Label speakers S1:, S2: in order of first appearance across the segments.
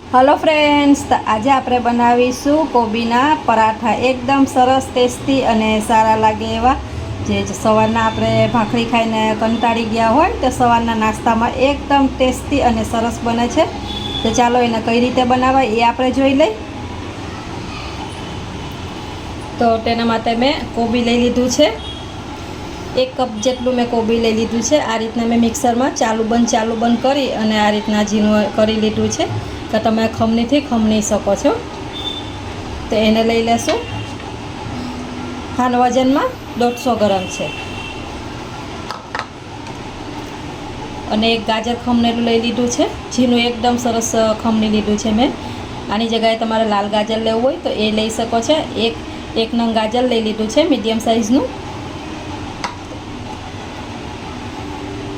S1: Hello friends, तो आज आप बनावीशू कोबीना पराठा। एकदम सरस टेस्टी अने सारा लगे एवा जे सवारना आपणे भाखरी खाईने कंटाळी गया होय तो सवारना नास्ता में एकदम टेस्टी अने सरस बने छे। तो चालो एने कई रीते बनावाय ए आपणे जोई लई। तो तेना माटे मैं कोबी लई लीधुं छे। 1 कप जेटलू मैं कोबी लई लीधुं छे। आ रीतना मैं मिक्सर में चालू बंद करी अने आ रीतना झीणुं करी लीधुं छे तो तमे खमणीथी खमणी शको छो। तो एने लई लेशुं। हान वजन में 150 ग्राम है। अने एक गाजर खमणेलुं लई लीधुं छे। झीणुं एकदम सरस खमणी लीधुं छे मैं। आनी जगह तमारे लाल गाजर लेवुं होय तो ए लई शको छो। एक नंग गाजर लई लीधुं छे मीडियम साइजनुं।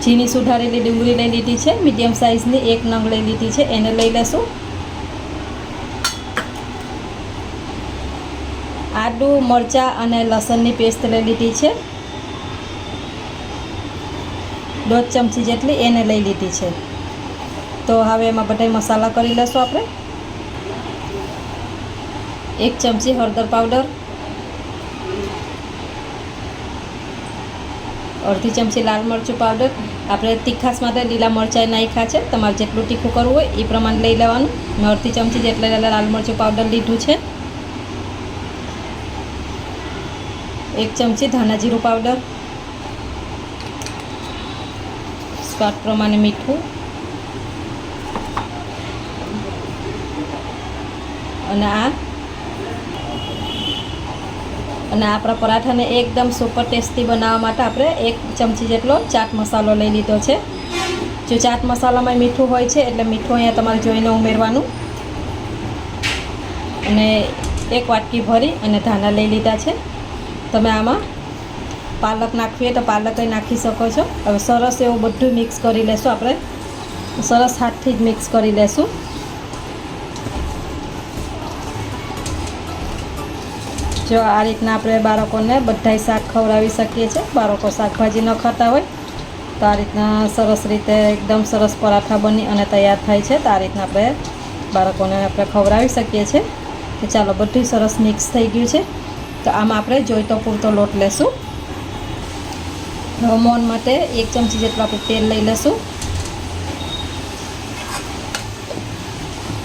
S1: झीणी सुधारेली डુંગળી लई लीधी है मीडियम साइजनी। 1 नंग लई लीधी है एने लई लेशुं। आदू मरचा अने लसणनी पेस्ट लई लीधी है। 1.5 चमची जेटली एने लई लीधी है। तो हवे एमां बधाय मसाला करी लेशुं आपणे। 1 चमची हळदर पाउडर, अर्धी चमची लाल मरचुं पाउडर। आपणे तीखास माटे लीला मरचां नाख्या छे। तमारे जेटलुं तीखुं करवुं होय ए प्रमाणे लई लेवानुं। मैं अर्धी चमची जेटला लाल मरचुं पाउडर लीधुं छे। 1 चमची धाना जीरुं पाउडर, स्वाद प्रमाणे मीठुं अने आपणा पराठाने एकदम सुपर टेस्टी बनाववा माटे आपणे 1 चमची जेटलो चाट मसालो लई लीधो छे। जो चाट मसालामां मीठुं होय छे एटले मीठुं अहींया तमारे जोईने उमेरवानुं। अने 1 वाटकी भरी अने धाना लई लीधा छे। तमे आमां पालक नाखवी होय तो पालक नाखी शको छो। हवे सरस एवुं बधुं मिक्स करी लेशुं आपणे। सरस हाथथी ज मिक्स करी लेशुं। जो आ रीतना आपणे बाळकोने बधाय शाक खवડાવી શકીએ છીએ। बाळको शाकभाजी न खाता होय तो आ रीतना सरस रीते एकदम सरस पराठा बनी अने तैयार थाय छे। तो आ रीतना आपणे बाळकोने आपणे खवડાવી શકીએ છીએ। तो चालो बधुं सरस मिक्स थई गयुं छे। तो आमां आपणे जोईतो पूरतो लोट लेशुं। मोहन माटे 1 चमची जेटલું આપણે તેલ લઈ લેશું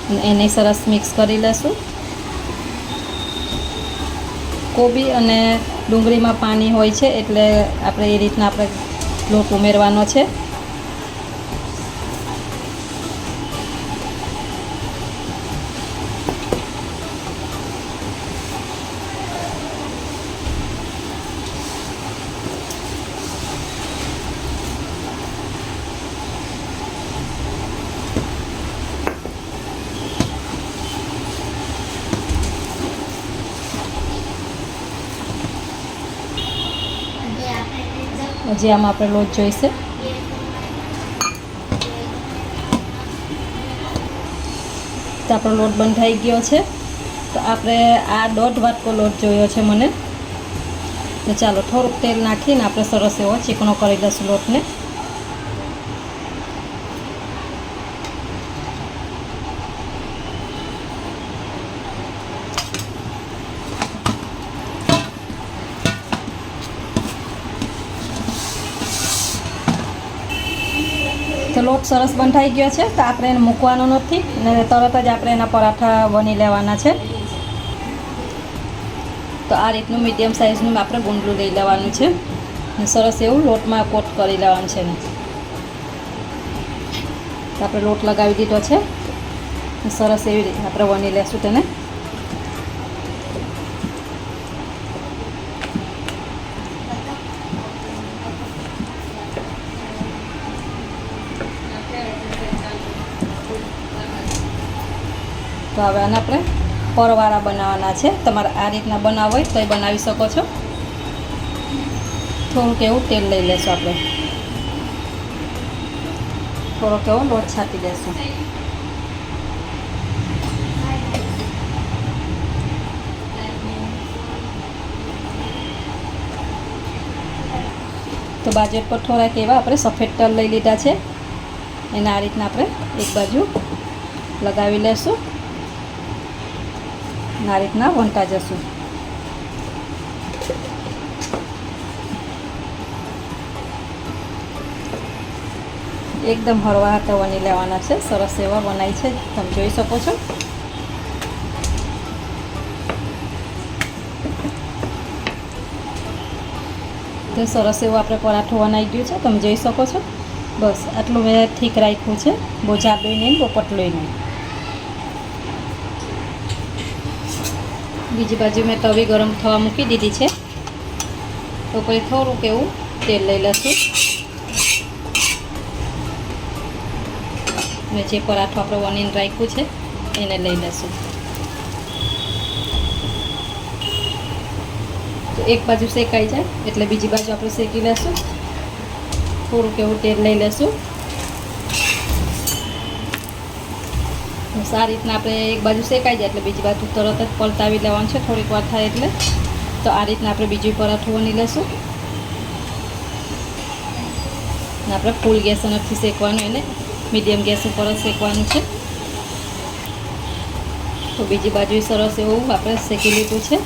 S1: અને એને સરસ મિક્સ કરી લેશું। કોબી અને ડુંગળીમાં પાણી હોય છે એટલે આપણે એ રીતના આપણે લોટ ઉમેરવાનો છે। हजी आम आप लोट जोईशे। तो आप लोट बंधाई गयो छे। तो आपणे आ 1.5 वाटको लोट जोयो छे मने। तो चालो थोड़ुंक तेल नाखीने आपणे सरस एवो चीकणो करी लईशुं लोटने। तो लोट सरस बंधाई गयो छे। तो आपणे एने मूकवानो नथी ने तरत ज आपणे एना पराठा वणी लेवाना छे। तो आ रीतनुं मीडियम साइजनुं आपणे गुंडलुं लई लेवानुं छे ने सरस एवुं लोटमां कोट करी लेवानुं छे। तो आपणे लोट लगावी दीधो छे। सरस एवी रीते आपणे वणी लेशुं तेने। तो हवे आने आपणे परवाळा बनाववाना छे। तमारे आ रीतना बनाववुं होय तोय बनावी शको छो। थोड़ुंक एवुं तेल लई लेशुं आपणे। थोड़ोक एवो लोट छांटी देशुं। तो बाजू पर थोड़ा एवा आपणे सफेद तल लई लीधा छे। एने आ रीतना आपणे एक बाजू લગાવી લેશું. આ રીતના વણતા જશું. એકદમ હળવા હાથે વણી લેવાના છે. સરસ એવા વણાય છે, તમે જોઈ શકો છો. તો સરસ એવું આપણે પરાઠું વણાઈ ગયું છે, તમે જોઈ શકો છો. બસ આટલું મેં ઠીક રાખ્યું છે, બહુ જાડું નહીં બહુ પતલું નહીં. બીજી બાજુ મેં તવી ગરમ થવા મૂકી દીધી છે. તો પછી થોડુંક એવું તેલ લઈ લઈશું અને જે પરાઠું આપણે વણીને રાખ્યું છે એને લઈ લઈશું. તો એક બાજુ શેકાઈ જાય એટલે બીજી બાજુ આપણે શેકી લઈશું. થોડુંક એવું તેલ લઈ લઈશું. આ રીતના આપણે એક બાજુ શેકાઈ જાય એટલે બીજી બાજુ તરત જ પલટાવી લેવાનું છે થોડીક વાર થાય એટલે. તો આ રીતના આપણે બીજું પરાઠું વણી લઈશું. આપણે ફૂલ ગેસ નથી શેકવાનું, એને મીડિયમ ગેસ ઉપર જ શેકવાનું છે. તો બીજી બાજુ સરસ એવું આપણે શેકી લીધું છે.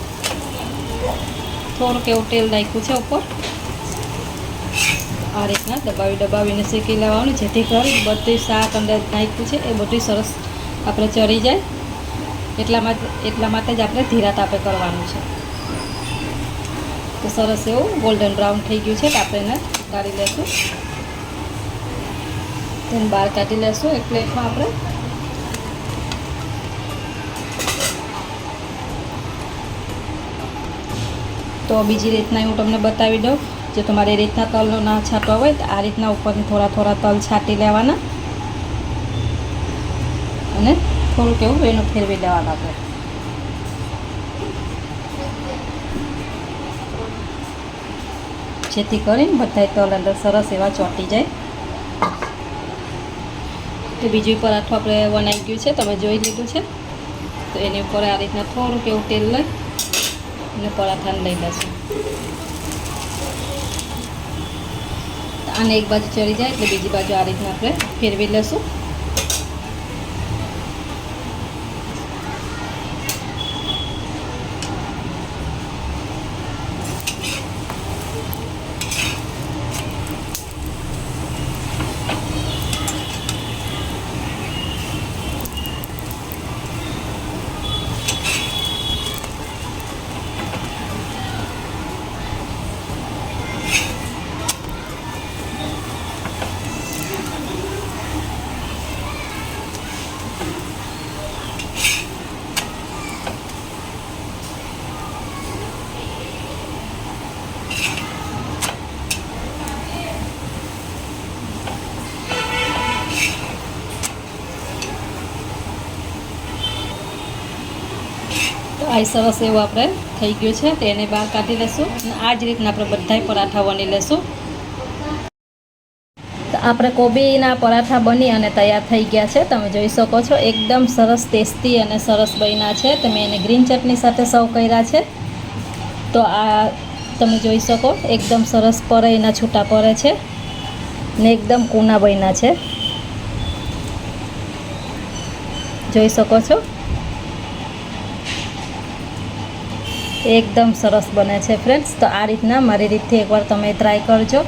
S1: થોડુંક એવું તેલ નાખ્યું છે ઉપર. આ રીતના દબાવીને શેકી લેવાનું, જેથી કરી બધું શાક અંદર નાખ્યું છે એ બધું સરસ આપણે ચડી જાય. એટલા માટે જ આપણે ધીરા તાપે કરવાનું છે. તો સરસ એવું ગોલ્ડન બ્રાઉન થઈ ગયું છે તો આપણે એને કાઢી લઈશું. તેને બહાર કાઢી લઈશું એક પ્લેટમાં આપણે. તો બીજી રીતના હું તમને બતાવી દઉં. જો તમારે એ રીતના તલનો ના છાંટવા હોય તો આ રીતના ઉપરથી થોડા તલ છાંટી લેવાના અને થોડુંક એવું એનું ફેરવી દેવાનું આપણે. જેથી કરીને બધા તલ અંદર સરસ એવા ચોંટી જાય. તો બીજું પરાઠું આપણે વણાઈ ગયું છે, તમે જોઈ લીધું છે. તો એની ઉપર આ રીતના થોડુંક એવું તેલ લઈ અને પરાઠાને લઈ લઈશું. આને એક બાજુ ચડી જાય એટલે બીજી બાજુ આ રીતના આપણે ફેરવી લઈશું. આ સરસ એવું આપણે થઈ ગયું છે તો એને બહાર કાઢી લઈશું અને આ જ રીતના આપણે બધાય પરાઠા વણી લઈશું. તો આપણે કોબીના પરાઠા બની અને તૈયાર થઈ ગયા છે, તમે જોઈ શકો છો. એકદમ સરસ ટેસ્ટી અને સરસ બન્યા છે. તમે એને ગ્રીન ચટણી સાથે સર્વ કર્યા છે. તો આ તમે જોઈ શકો એકદમ સરસ પરે એના છૂટા પડે છે ને એકદમ કૂના બન્યા છે, જોઈ શકો છો. એકદમ સરસ બને છે ફ્રેન્ડ્સ. તો આ રીતના મારી રીતથી એકવાર તમે ટ્રાય કરજો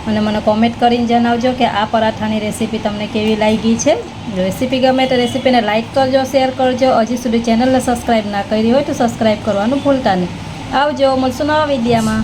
S1: અને મને કોમેન્ટ કરીને જણાવજો કે આ પરાઠાની રેસીપી તમને કેવી લાગી છે. રેસીપી ગમે તો રેસીપીને લાઇક કરજો, શેર કરજો. હજી સુધી ચેનલને સબસ્ક્રાઈબ ના કરી હોય તો સબસ્ક્રાઈબ કરવાનું ભૂલતા નહીં. આવજો, મળશું નવા વિડીયોમાં.